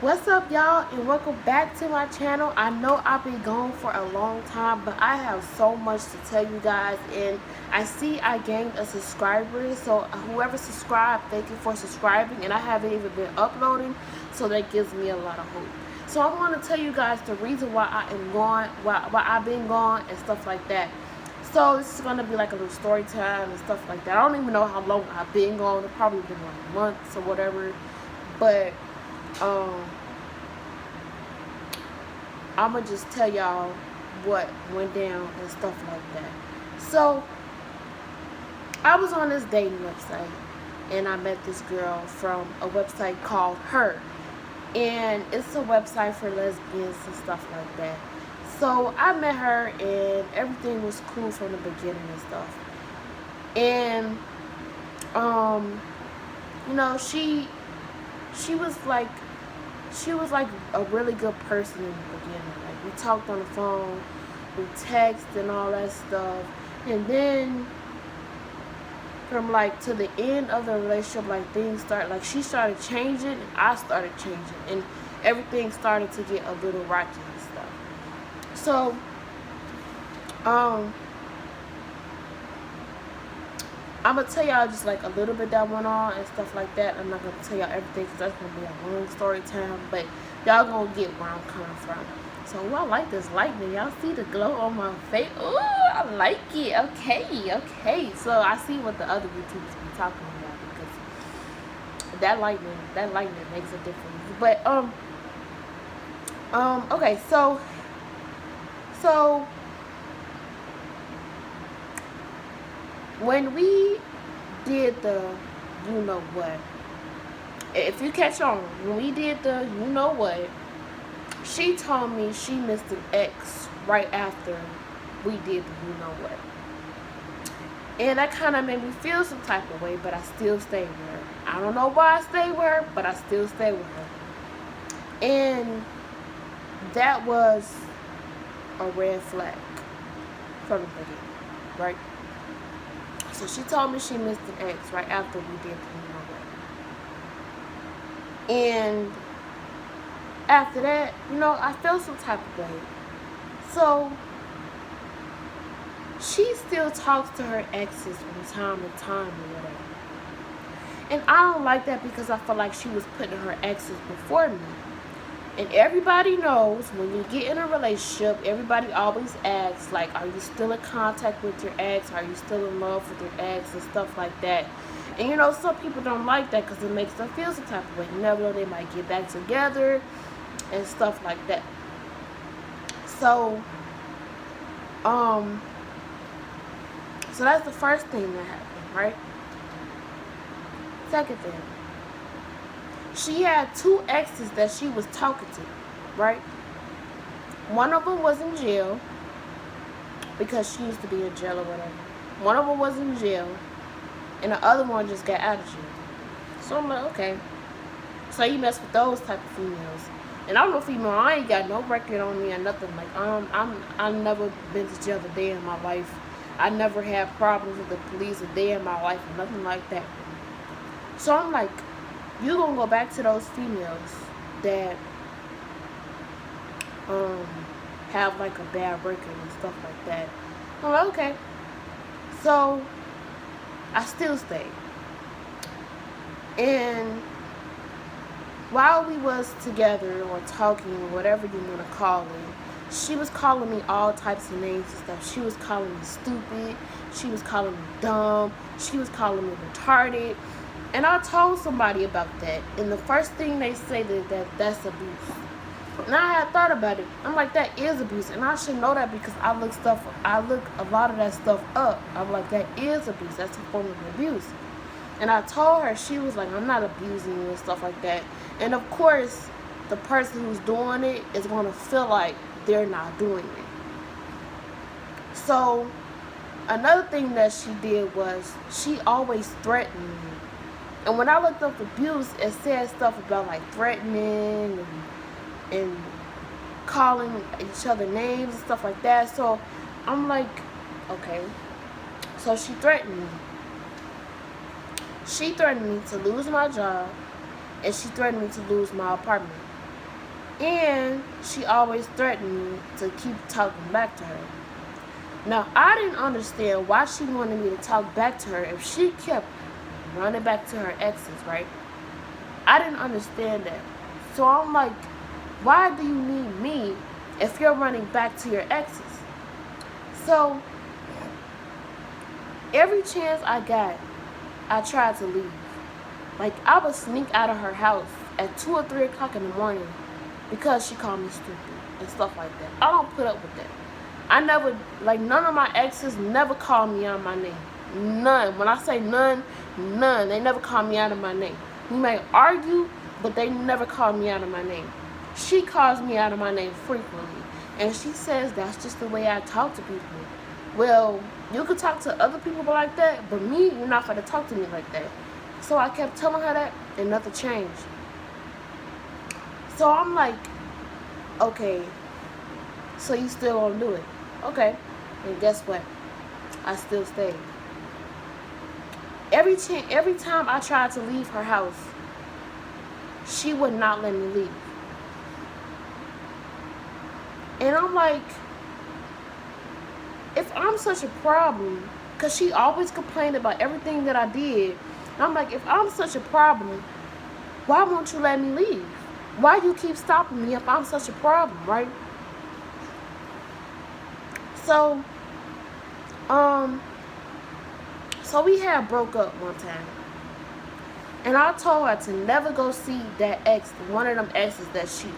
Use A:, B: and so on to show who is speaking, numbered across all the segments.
A: What's up, y'all, and welcome back to my channel. I know I've been gone for a long time, but I have so much to tell you guys, and I see I gained a subscriber. So whoever subscribed, thank you for subscribing, and I haven't even been uploading, so that gives me a lot of hope. So I want to tell you guys the reason why I am gone, why I've been gone and stuff like that. So this is going to be like a little story time and stuff like that. I don't even know how long I've been gone. It's probably been like months or whatever, but I'ma just tell y'all what went down and stuff like that. So I was on this dating website and I met this girl from a website called Her, and it's a website for lesbians and stuff like that. So I met her and everything was cool from the beginning and stuff. And you know, she was like a really good person in the beginning. Like, we talked on the phone, we texted and all that stuff. And then from like to the end of the relationship, like things started, like she started changing and I started changing, and everything started to get a little rocky and stuff. So I'm going to tell y'all just like a little bit that went on and stuff like that. I'm not going to tell y'all everything because that's going to be a long story time, but y'all going to get where I'm coming from. So, ooh, I like this lightning. Y'all see the glow on my face? Ooh, I like it. Okay. So, I see what the other YouTubers be talking about, because that lightning makes a difference. But, okay, so when we did the you know what, if you catch on, when we did the you know what, she told me she missed an ex right after we did the you know what. And that kind of made me feel some type of way, but I still stayed with her. I don't know why I stayed with her, but I still stayed with her. And that was a red flag from the beginning, right? So she told me she missed an ex right after we did the you know what. And after that, you know, I felt some type of way. So she still talks to her exes from time to time or whatever. And I don't like that, because I feel like she was putting her exes before me. And everybody knows when you get in a relationship, everybody always asks, like, are you still in contact with your ex? Are you still in love with your ex? And stuff like that. And, you know, some people don't like that because it makes them feel some type of way. You never know, they might get back together and stuff like that. So, so that's the first thing that happened, right? Second thing. She had two exes that she was talking to, right? One of them was in jail because she used to be in jail or whatever. One of them was in jail, and the other one just got out of jail. So I'm like, okay. So you mess with those type of females. And I'm no female. I ain't got no record on me or nothing. Like, I've never been to jail a day in my life. I never had problems with the police a day in my life or nothing like that. So I'm like, you gonna go back to those females that have like a bad record and stuff like that. I'm like, okay. So I still stayed. And while we was together or talking or whatever you want to call it, she was calling me all types of names and stuff. She was calling me stupid. She was calling me dumb. She was calling me retarded. And I told somebody about that, and the first thing they say that's abuse. And I had thought about it. I'm like, that is abuse, and I should know that because I look a lot of that stuff up. I'm like, that is abuse. That's a form of abuse. And I told her, she was like, I'm not abusing you and stuff like that. And of course, the person who's doing it is going to feel like they're not doing it. So another thing that she did was she always threatened me. And when I looked up abuse, it said stuff about like threatening and calling each other names and stuff like that. So I'm like, okay. So she threatened me. She threatened me to lose my job, and she threatened me to lose my apartment. And she always threatened me to keep talking back to her. Now, I didn't understand why she wanted me to talk back to her if she kept running back to her exes, right? I didn't understand that. So I'm like, why do you need me if you're running back to your exes? So every chance I got, I tried to leave. Like, I would sneak out of her house at 2 or 3 o'clock in the morning because she called me stupid and stuff like that. I don't put up with that. I never, like, none of my exes never called me out of my name. None. When I say none, none. They never called me out of my name. We may argue, but they never called me out of my name. She calls me out of my name frequently. And she says that's just the way I talk to people. Well, you could talk to other people like that, but me, you're not going to talk to me like that. So I kept telling her that, and nothing changed. So I'm like, okay, so you still gonna do it? Okay. And guess what? I still stayed. Every time I tried to leave her house, she would not let me leave. And I'm like, if I'm such a problem, because she always complained about everything that I did, and I'm like, if I'm such a problem, why won't you let me leave? Why you keep stopping me if I'm such a problem, right? So, so we had broke up one time. And I told her to never go see that ex, one of them exes that she,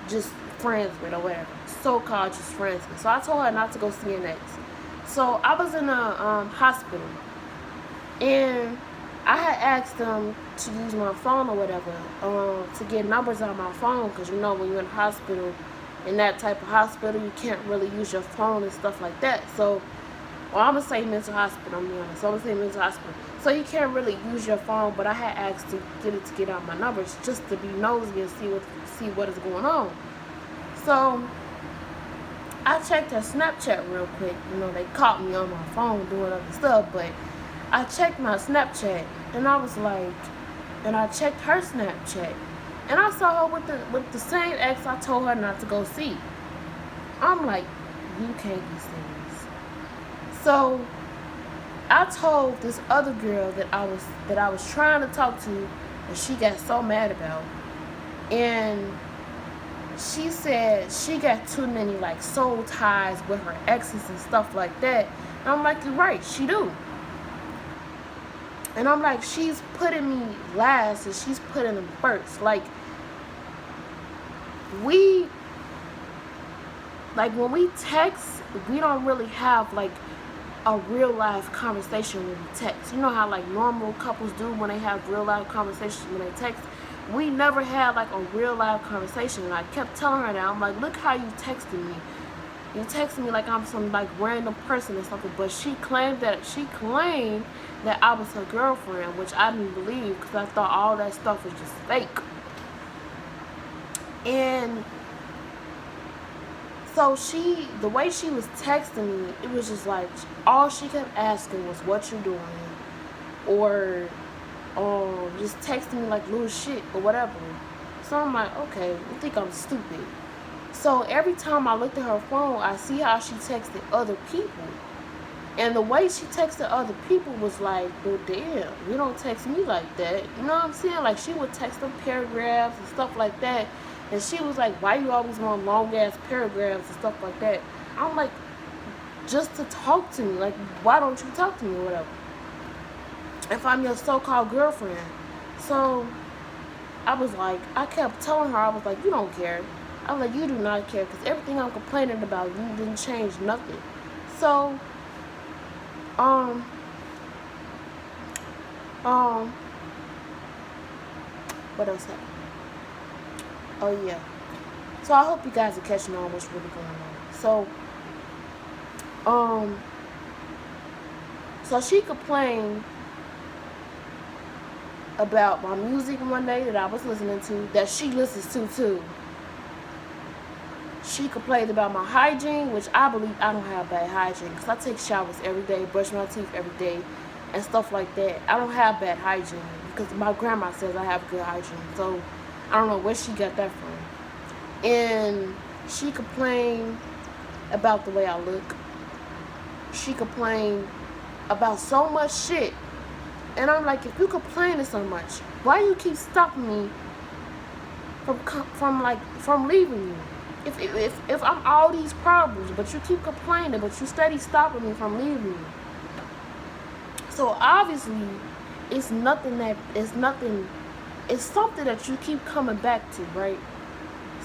A: just friends with or whatever. So-called just friends with. So I told her not to go see an ex. So I was in a hospital. And I had asked them to use my phone or whatever, to get numbers on my phone, because when you're in a hospital, in that type of hospital, you can't really use your phone and stuff like that. So, I'm going to say mental hospital, I'm being honest. So I'm going to say mental hospital. So you can't really use your phone, but I had asked to get out my numbers just to be nosy and see what is going on. So I checked her Snapchat real quick. They caught me on my phone doing other stuff, but I checked my Snapchat, and I was like, and I checked her Snapchat, and I saw her with the same ex I told her not to go see. I'm like, you can't be serious. So I told this other girl that I was trying to talk to, and she got so mad about, and she said she got too many like soul ties with her exes and stuff like that. And I'm like, you're right, she do. And I'm like, she's putting me last and she's putting them first. Like, when we text, we don't really have like a real life conversation when we text. You know how like normal couples do when they have real life conversations when they text? We never had like a real life conversation. And I kept telling her that. I'm like, look how you texted me. You texted me like I'm some like random person or something. But she claimed that I was her girlfriend, which I didn't believe because I thought all that stuff was just fake. And so the way she was texting me, it was just like, all she kept asking was, what you doing? Or just texting me like little shit or whatever. So I'm like, okay, you think I'm stupid. So every time I looked at her phone, I see how she texted other people. And the way she texted other people was like, well, damn, you don't text me like that. You know what I'm saying? Like, she would text them paragraphs and stuff like that. And she was like, why you always want long-ass paragraphs and stuff like that? I'm like, just to talk to me. Like, why don't you talk to me or whatever? If I'm your so-called girlfriend. So I was like, I kept telling her, I was like, you don't care. I was like, you do not care, because everything I'm complaining about, you didn't change nothing. So, what else happened? Oh yeah. So I hope you guys are catching on what's really going on. So she complained about my music one day that I was listening to, that she listens to too. She complained about my hygiene, which I believe I don't have bad hygiene, because I take showers every day, brush my teeth every day, and stuff like that. I don't have bad hygiene, because my grandma says I have good hygiene. So I don't know where she got that from. And she complained about the way I look. She complained about so much shit. And I'm like, if you complaining so much, why you keep stopping me from leaving you? If I'm all these problems, but you keep complaining, but you steady stopping me from leaving you. So obviously, it's something that you keep coming back to, right?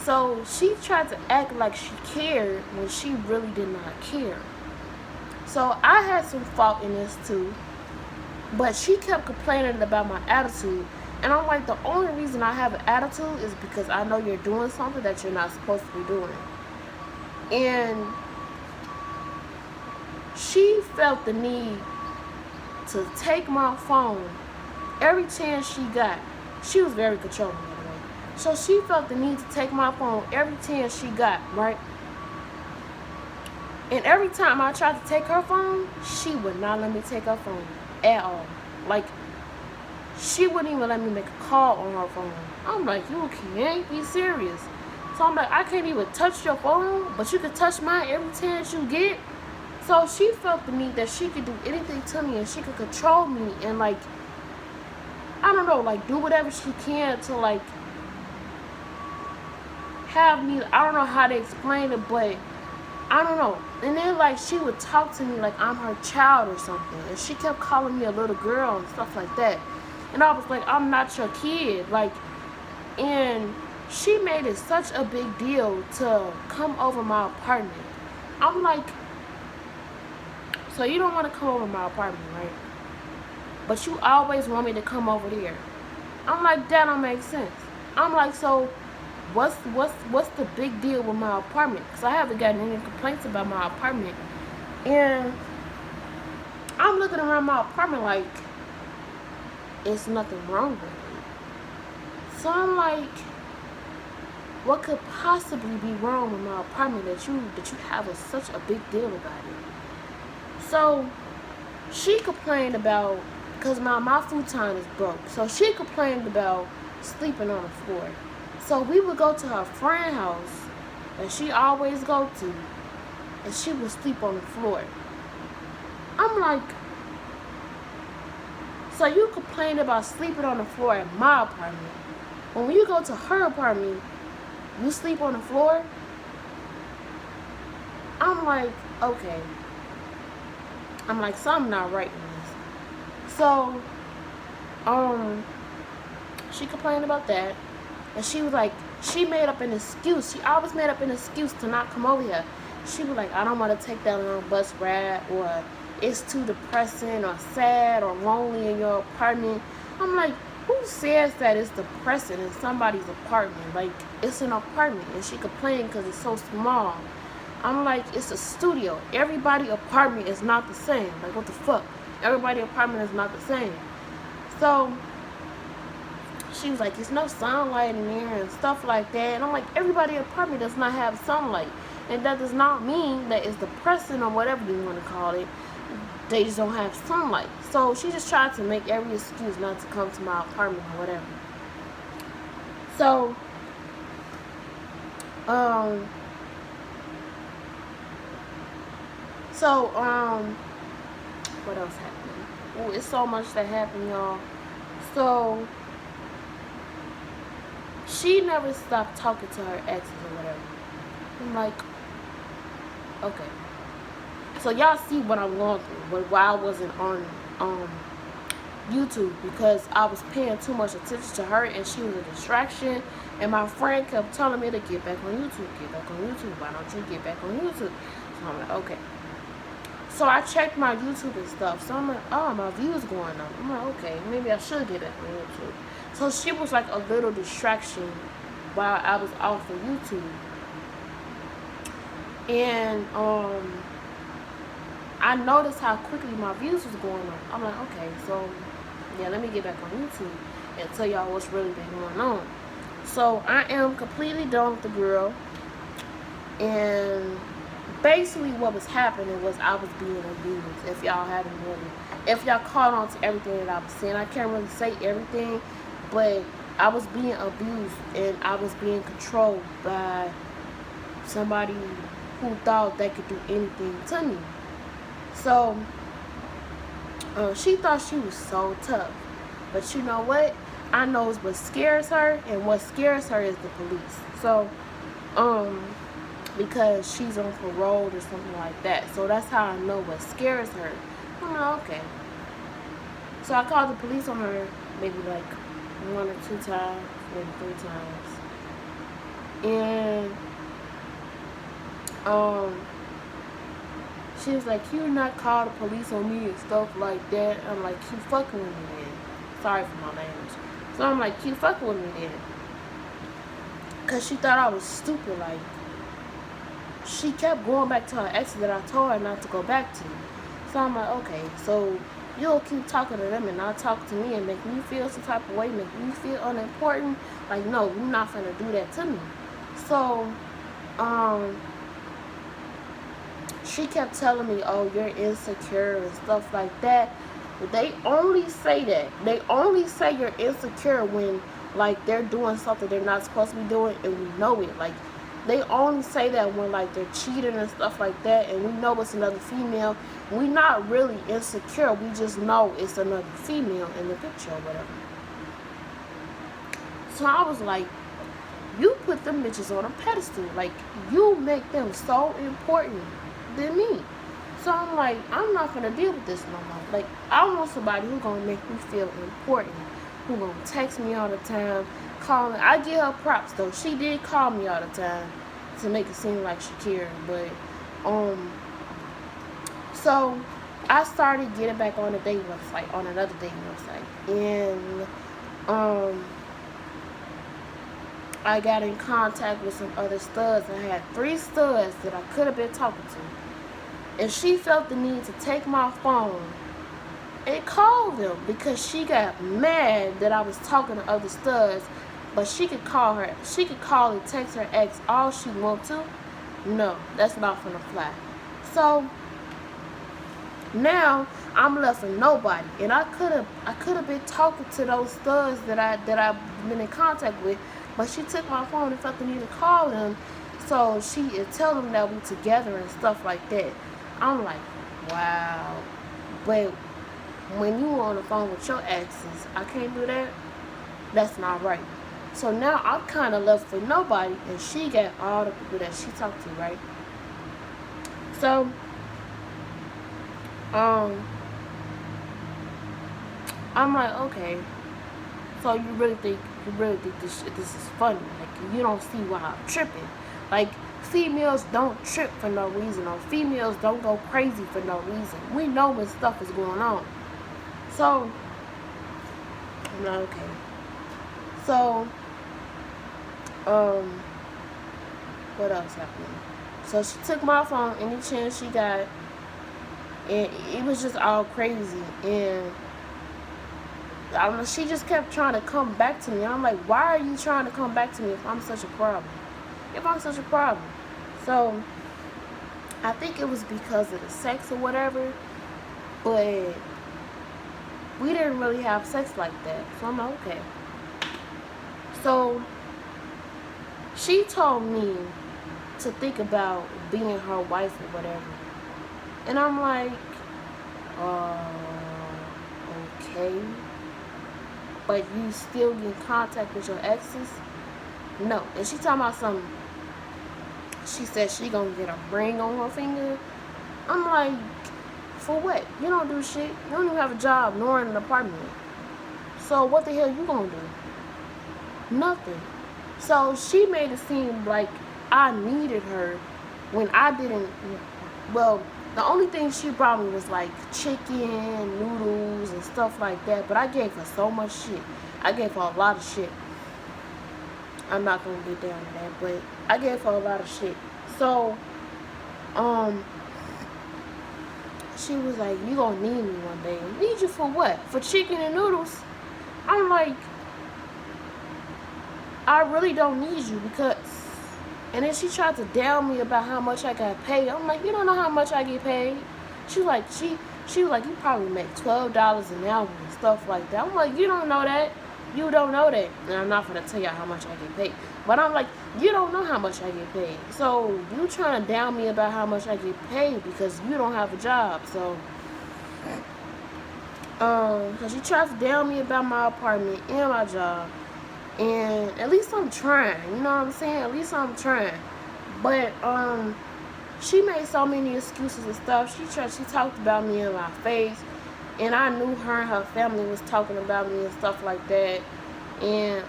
A: So she tried to act like she cared when she really did not care. So I had some fault in this too. But she kept complaining about my attitude. And I'm like, the only reason I have an attitude is because I know you're doing something that you're not supposed to be doing. And she felt the need to take my phone every chance she got. She was very controlling, by the way. So she felt the need to take my phone every chance she got, right? And every time I tried to take her phone, she would not let me take her phone at all. Like, she wouldn't even let me make a call on her phone. I'm like, you can't be serious. So I'm like, I can't even touch your phone, but you can touch mine every chance you get. So she felt the need that she could do anything to me and she could control me and, like, I don't know, like, do whatever she can to, like, have me. I don't know how to explain it, but I don't know. And then, like, she would talk to me like I'm her child or something. And she kept calling me a little girl and stuff like that. And I was like, I'm not your kid. Like, and she made it such a big deal to come over my apartment. I'm like, so you don't want to come over my apartment, right? But you always want me to come over there. I'm like, that don't make sense. I'm like, so what's the big deal with my apartment? Because I haven't gotten any complaints about my apartment. And I'm looking around my apartment like, it's nothing wrong with it. So I'm like, what could possibly be wrong with my apartment that you have such a big deal about it? So she complained about, because my futon is broke. So she complained about sleeping on the floor. So we would go to her friend's house that she always go to, and she would sleep on the floor. I'm like, so you complain about sleeping on the floor at my apartment. When you go to her apartment, you sleep on the floor? I'm like, okay. I'm like, something not right in this. So, she complained about that. And she was like, she made up an excuse. She always made up an excuse to not come over here. She was like, I don't want to take that long bus ride, or it's too depressing or sad or lonely in your apartment. I'm like, who says that it's depressing in somebody's apartment? Like, it's an apartment. And she complained because it's so small. I'm like, it's a studio. Everybody's apartment is not the same. Like, what the fuck? Everybody's apartment is not the same. So she was like, there's no sunlight in there and stuff like that. And I'm like, everybody's apartment does not have sunlight. And that does not mean that it's depressing or whatever you want to call it. They just don't have sunlight. So she just tried to make every excuse not to come to my apartment or whatever. So, what else happened? Oh, it's so much that happened, y'all. So, she never stopped talking to her exes or whatever. I'm like, okay. So y'all see what I'm going through, why I wasn't on YouTube, because I was paying too much attention to her and she was a distraction. And my friend kept telling me to get back on YouTube, get back on YouTube. Why don't you get back on YouTube? So I'm like, okay. So I checked my YouTube and stuff. So I'm like, oh, my views going up. I'm like, okay, maybe I should get back on YouTube. So she was like a little distraction while I was off of YouTube. And I noticed how quickly my views was going up. I'm like, okay, so yeah, let me get back on YouTube and tell y'all what's really been going on. So I am completely done with the girl. And basically what was happening was I was being abused. If y'all caught on to everything that I was saying, I can't really say everything, but I was being abused and I was being controlled by somebody who thought they could do anything to me. So she thought she was so tough. But you know what? I know what scares her, and what scares her is the police. So, because she's on parole or something like that. So that's how I know what scares her. I'm like, okay. So I called the police on her maybe like 1 or 2 times, maybe 3 times. And she was like, you not call the police on me and stuff like that. I'm like, you fucking with me then. Sorry for my language. So I'm like, you fucking with me then. Because she thought I was stupid. Like, she kept going back to her exes that I told her not to go back to. So I'm like, okay, so you'll keep talking to them and not talk to me and make me feel some type of way, make me feel unimportant. Like, no, you're not gonna do that to me. So, she kept telling me, oh, you're insecure and stuff like that. But they only say that. They only say you're insecure when, like, they're doing something they're not supposed to be doing and we know it. Like, they only say that when, like, they're cheating and stuff like that and we know it's another female. We're not really insecure. We just know it's another female in the picture or whatever. So I was like, you put them bitches on a pedestal. Like, you make them so important than me. So I'm like, I'm not gonna deal with this no more. Like, I want somebody who's gonna make me feel important, who gonna text me all the time, call me. I give her props though. She did call me all the time to make it seem like she cared. But so I started getting back on a dating website, on another dating website, and I got in contact with some other studs. I had 3 studs that I could have been talking to. And she felt the need to take my phone and call them because she got mad that I was talking to other studs. But she could call and text her ex all she want to. No, that's not gonna fly. So now I'm left with nobody. And I could have been talking to those studs that I've been in contact with. But she took my phone and felt the need to call them, so she would tell them that we together and stuff like that. I'm like, wow. But when you on the phone with your exes, I can't do that. That's not right. So now I'm kind of left with nobody, and she got all the people that she talked to, right? So, I'm like, okay. So you really think this is funny? Like, you don't see why I'm tripping? Like, females don't trip for no reason, or females don't go crazy for no reason. We know when stuff is going on. So I'm like, okay. So what else happened? So she took my phone any chance she got, and it was just all crazy. And I don't know, she just kept trying to come back to me. I'm like, why are you trying to come back to me if I'm such a problem? So I think it was because of the sex or whatever, but we didn't really have sex like that. So I'm like, okay. So she told me to think about being her wife or whatever. And I'm like, okay. But you still get in contact with your exes? No. And she talking about something. She said she gonna get a ring on her finger. I'm like, for what? You don't do shit. You don't even have a job nor an apartment. So what the hell you gonna do? Nothing. So she made it seem like I needed her when I didn't. Well, the only thing she brought me was like chicken, noodles, and stuff like that. But I gave her so much shit. I gave her a lot of shit. I'm not gonna get down to that, but I gave her a lot of shit. So, she was like, you gonna need me one day. Need you for what? For chicken and noodles? I'm like, I really don't need you because. And then she tried to down me about how much I got paid. I'm like, you don't know how much I get paid. She was like, she was like, you probably make $12 an hour and stuff like that. I'm like, you don't know that. You don't know that. And I'm not going to tell y'all how much I get paid. But I'm like, you don't know how much I get paid. So you trying to down me about how much I get paid because you don't have a job. So, because you try to down me about my apartment and my job. And at least I'm trying. You know what I'm saying? At least I'm trying. But, she made so many excuses and stuff. She talked about me in my face. And I knew her and her family was talking about me and stuff like that. And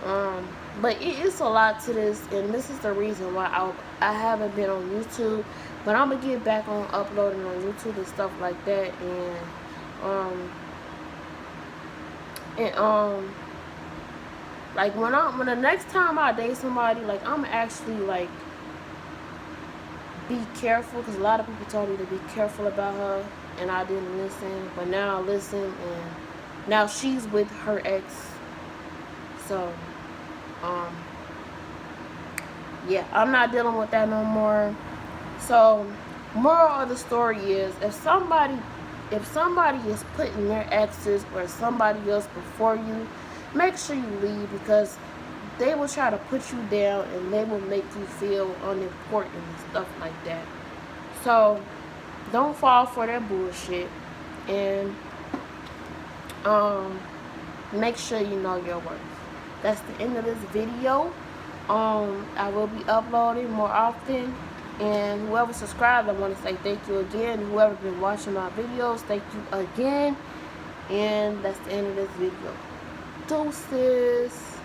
A: but it's a lot to this, and this is the reason why I haven't been on YouTube. But I'm gonna get back on uploading on YouTube and stuff like that. And like when the next time I date somebody, like I'm actually like be careful, because a lot of people told me to be careful about her, and I didn't listen. But now I listen, and now she's with her ex. So, yeah, I'm not dealing with that no more. So, moral of the story is, if somebody is putting their exes or somebody else before you, make sure you leave, because they will try to put you down and they will make you feel unimportant and stuff like that. So, don't fall for that bullshit, and make sure you know your worth. That's the end of this video. I will be uploading more often, and whoever subscribed, I want to say thank you again. Whoever's been watching my videos, thank you again. And that's the end of this video. Deuces.